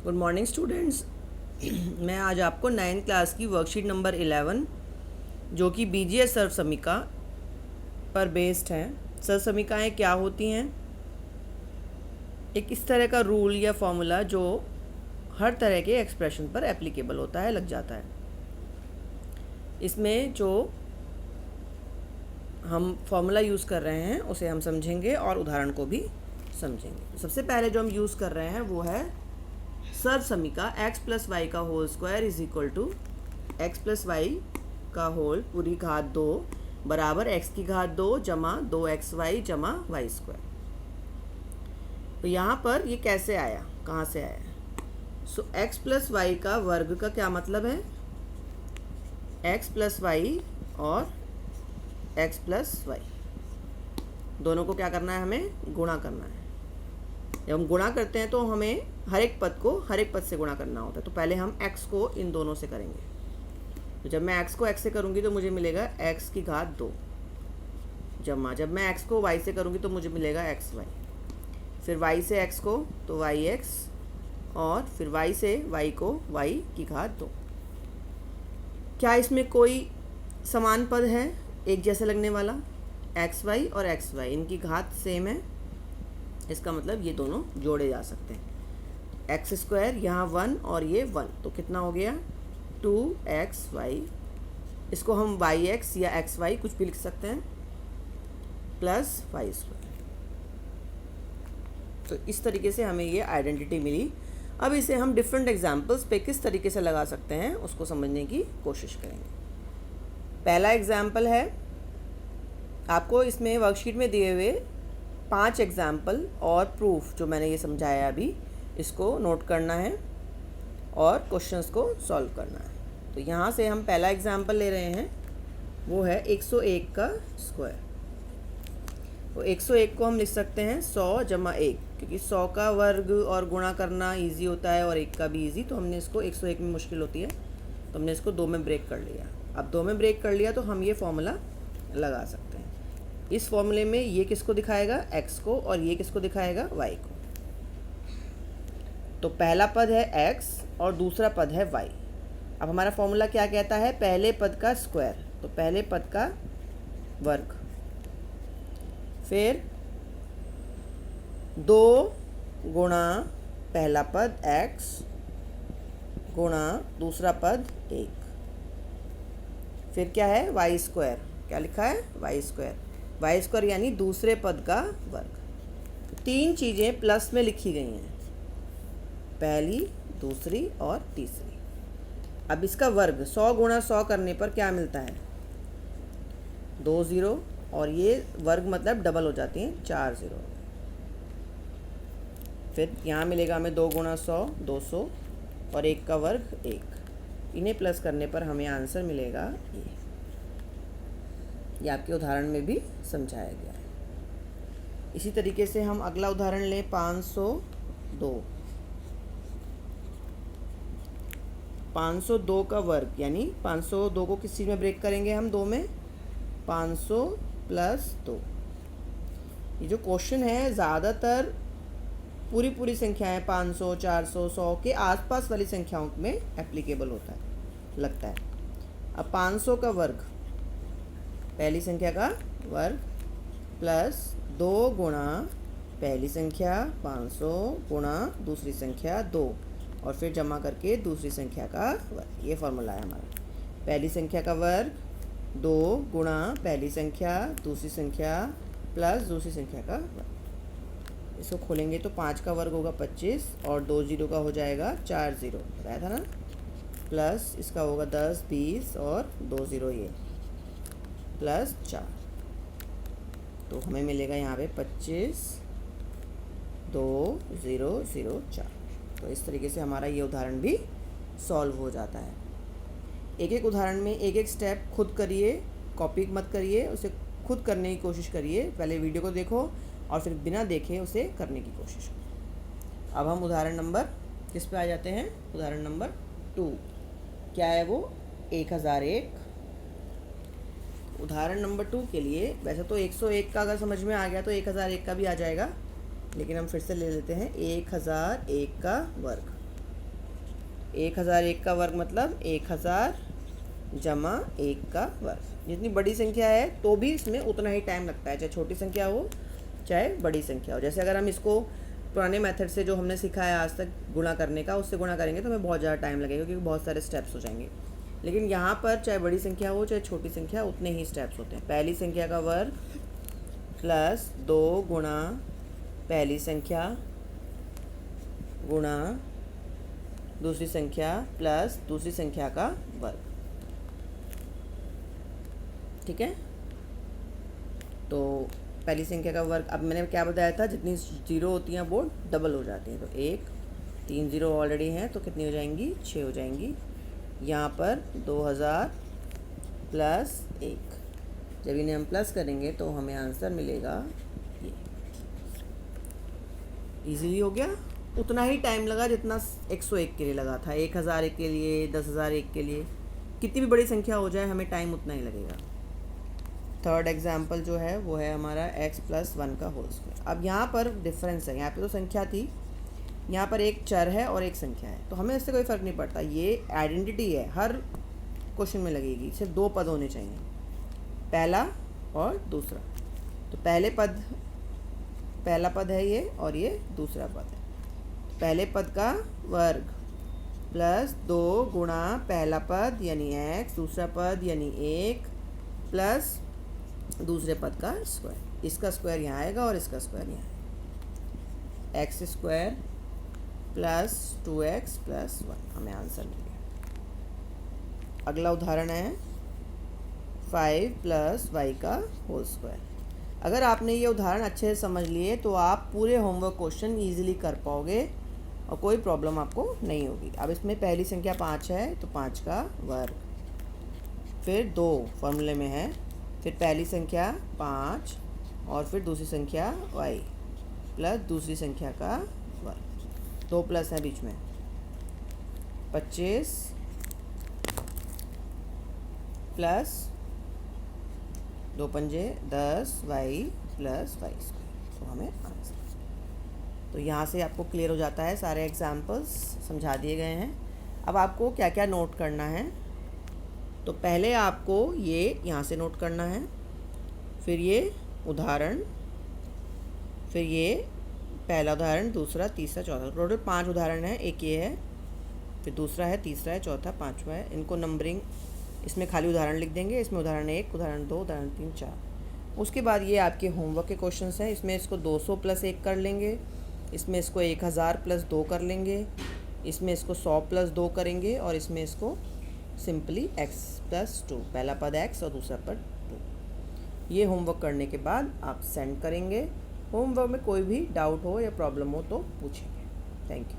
Good morning students. मैं आज आपको 9th क्लास की वर्कशीट नंबर 11 जो कि बीजीएस सर्व समीका पर बेस्ड है। सर्व समीकाएँ क्या होती हैं? एक इस तरह का रूल या फॉर्मूला जो हर तरह के एक्सप्रेशन पर एप्लीकेबल होता है, लग जाता है। इसमें जो हम फॉर्मूला यूज़ कर रहे हैं उसे हम समझेंगे और उदाहरण को भी समझेंगे। सबसे पहले जो हम यूज़ कर रहे हैं वो है सर्व समीका x प्लस वाई का whole square is equal to x plus y का होल पूरी घात 2 बराबर x की घात 2 जमा 2xy जमा वाई स्क्वायर। तो यहाँ पर ये कैसे आया, कहाँ से आया? सो x प्लस वाई का वर्ग का क्या मतलब है? x प्लस वाई और x प्लस वाई दोनों को क्या करना है? हमें गुणा करना है। जब हम गुणा करते हैं तो हमें हर एक पद को हर एक पद से गुणा करना होता है। तो पहले हम x को इन दोनों से करेंगे। तो जब मैं x को x से करूँगी तो मुझे मिलेगा x की घात 2 जमा, जब मैं x को y से करूँगी तो मुझे मिलेगा xy, फिर y से x को तो yx और फिर y से y को y की घात 2। क्या इसमें कोई समान पद है एक जैसे लगने वाला? xy और xy इनकी घात सेम है, इसका मतलब ये दोनों जोड़े जा सकते हैं। एक्स स्क्वायर यहाँ 1 और ये 1, तो कितना हो गया? 2xy। इसको हम yx या xy कुछ भी लिख सकते हैं प्लस वाई स्क्वायर। तो इस तरीके से हमें ये आइडेंटिटी मिली। अब इसे हम डिफरेंट एग्जाम्पल्स पे किस तरीके से लगा सकते हैं उसको समझने की कोशिश करेंगे। पहला एग्जाम्पल है, आपको इसमें वर्कशीट में दिए हुए 5 एग्जाम्पल और प्रूफ जो मैंने ये समझाया अभी, इसको नोट करना है और क्वेश्चंस को सॉल्व करना है। तो यहाँ से हम पहला एग्जाम्पल ले रहे हैं, वो है 101 का स्क्वायर। तो 101 को हम लिख सकते हैं 100 जमा 1, क्योंकि 100 का वर्ग और गुणा करना इजी होता है और 1 का भी इजी। तो हमने इसको 101 में मुश्किल होती है तो हमने इसको 2 में ब्रेक कर लिया। अब 2 में ब्रेक कर लिया तो हम ये फॉर्मूला लगा सकते हैं। इस फॉर्मूले में ये किसको दिखाएगा? x को, और ये किसको दिखाएगा? y को। तो पहला पद है x और दूसरा पद है y। अब हमारा फॉर्मूला क्या कहता है? पहले पद का स्क्वायर, तो पहले पद का वर्ग, फिर 2 गुणा पहला पद x गुणा दूसरा पद 1, फिर क्या है? y square. क्या लिखा है? y square. वाई स्क्वायर यानी दूसरे पद का वर्ग। 3 चीज़ें प्लस में लिखी गई हैं, पहली, दूसरी और तीसरी। अब इसका वर्ग 100 गुणा 100 करने पर क्या मिलता है? 2 0, और ये वर्ग मतलब डबल हो जाती हैं, 4 0। फिर यहाँ मिलेगा हमें 2 गुणा 100 200 और 1 का वर्ग 1। इन्हें प्लस करने पर हमें आंसर मिलेगा ये आपके उदाहरण में भी समझाया गया है। इसी तरीके से हम अगला उदाहरण लें, 502। 502 का वर्ग, यानी 502 को किस चीज़ में ब्रेक करेंगे हम? 2 में। 500 प्लस 2। ये जो क्वेश्चन है ज़्यादातर पूरी संख्याएं 500 400 100 के आसपास वाली संख्याओं में एप्लीकेबल होता है, लगता है। अब 500 का वर्ग, पहली संख्या का वर्ग, प्लस 2 गुणा पहली संख्या 500 गुणा दूसरी संख्या 2, और फिर जमा करके दूसरी संख्या का वर्ग। ये फॉर्मूला है हमारा। पहली संख्या का वर्ग 2 गुणा पहली संख्या दूसरी संख्या प्लस दूसरी संख्या का वर्ग। इसको खोलेंगे तो 5 का वर्ग होगा 25 और 2 0 का हो जाएगा 4 0, बताया था ना। प्लस इसका होगा 10 20 और 2 0 ये प्लस 4, तो हमें मिलेगा यहाँ पे 25 2 0 0 4। तो इस तरीके से हमारा ये उदाहरण भी सॉल्व हो जाता है। एक एक उदाहरण में एक एक स्टेप खुद करिए, कॉपी मत करिए, उसे खुद करने की कोशिश करिए। पहले वीडियो को देखो और फिर बिना देखे उसे करने की कोशिश करो। अब हम उदाहरण नंबर किस पे आ जाते हैं? उदाहरण नंबर 2। क्या है वो? 1001। उदाहरण नंबर 2 के लिए वैसे तो 101 का अगर समझ में आ गया तो 1001 का भी आ जाएगा, लेकिन हम फिर से ले लेते हैं 1001 का वर्ग। 1001 का वर्ग मतलब 1000 जमा 1 का वर्ग। जितनी बड़ी संख्या है तो भी इसमें उतना ही टाइम लगता है, चाहे छोटी संख्या हो चाहे बड़ी संख्या हो। जैसे अगर हम इसको पुराने मेथड से जो हमने सीखा है आज तक गुणा करने का, उससे गुणा करेंगे तो हमें बहुत ज़्यादा टाइम लगेगा क्योंकि बहुत सारे स्टेप्स हो जाएंगे। लेकिन यहाँ पर चाहे बड़ी संख्या हो चाहे छोटी संख्या, उतने ही स्टेप्स होते हैं। पहली संख्या का वर्ग प्लस 2 गुणा पहली संख्या गुणा दूसरी संख्या प्लस दूसरी संख्या का वर्ग। ठीक है, तो पहली संख्या का वर्ग, अब मैंने क्या बताया था, जितनी जीरो होती हैं वो डबल हो जाती हैं। तो 1 3 जीरो ऑलरेडी हैं तो कितनी हो जाएंगी, 6 हो जाएंगी। यहाँ पर 2000 प्लस 1, जब इन्हें हम प्लस करेंगे तो हमें आंसर मिलेगा ये। इजीली हो गया, उतना ही टाइम लगा जितना 101 के लिए लगा था, 1001 के लिए, 10,001 के लिए। कितनी भी बड़ी संख्या हो जाए हमें टाइम उतना ही लगेगा। थर्ड एग्जाम्पल जो है वो है हमारा x + 1 का होल स्क्वायर। अब यहाँ पर डिफरेंस है, यहाँ पे तो संख्या थी, यहाँ पर एक चर है और एक संख्या है, तो हमें इससे कोई फ़र्क नहीं पड़ता। ये आइडेंटिटी है, हर क्वेश्चन में लगेगी। सिर्फ 2 पद होने चाहिए, पहला और दूसरा। तो पहला पद है ये और ये दूसरा पद है। पहले पद का वर्ग प्लस 2 गुणा पहला पद यानी x, दूसरा पद यानी 1 प्लस दूसरे पद का स्क्वायर। इसका स्क्वायर यहाँ आएगा और इसका स्क्वायर यहाँ आएगा। x square plus 2x plus 1, हमें आंसर मिल गया। अगला उदाहरण है 5 + y का होल स्क्वायर। अगर आपने ये उदाहरण अच्छे से समझ लिए तो आप पूरे होमवर्क क्वेश्चन ईजिली कर पाओगे और कोई प्रॉब्लम आपको नहीं होगी। अब इसमें पहली संख्या 5 है तो 5 का वर्ग, फिर 2 फॉर्मूले में है, फिर पहली संख्या 5 और फिर दूसरी संख्या y प्लस दूसरी संख्या का वर्ग। 2 प्लस है बीच में, 25 प्लस 2 पंजे 10 y प्लस y स्क्वायर, तो हमें आंसर। तो यहाँ से आपको क्लियर हो जाता है, सारे एग्जाम्पल्स समझा दिए गए हैं। अब आपको क्या क्या नोट करना है, तो पहले आपको ये यहाँ से नोट करना है, फिर ये उदाहरण, फिर ये पहला उदाहरण, दूसरा, तीसरा, चौथा। टोटल 5 उदाहरण है। एक ये है, फिर दूसरा है, तीसरा है, चौथा, पाँचवा है। इनको नंबरिंग, इसमें खाली उदाहरण लिख देंगे। इसमें उदाहरण 1, उदाहरण 2, उदाहरण 3, 4। उसके बाद ये आपके होमवर्क के क्वेश्चंस हैं। इसमें इसको 200 + 1 कर लेंगे, इसमें इसको 1000 + 2 कर लेंगे, इसमें इसको 100 + 2 करेंगे और इसमें इसको सिंपली x + 2, पहला पद x और दूसरा पद 2। ये होमवर्क करने के बाद आप सेंड करेंगे। होमवर्क में कोई भी डाउट हो या प्रॉब्लम हो तो पूछेंगे। Thank you.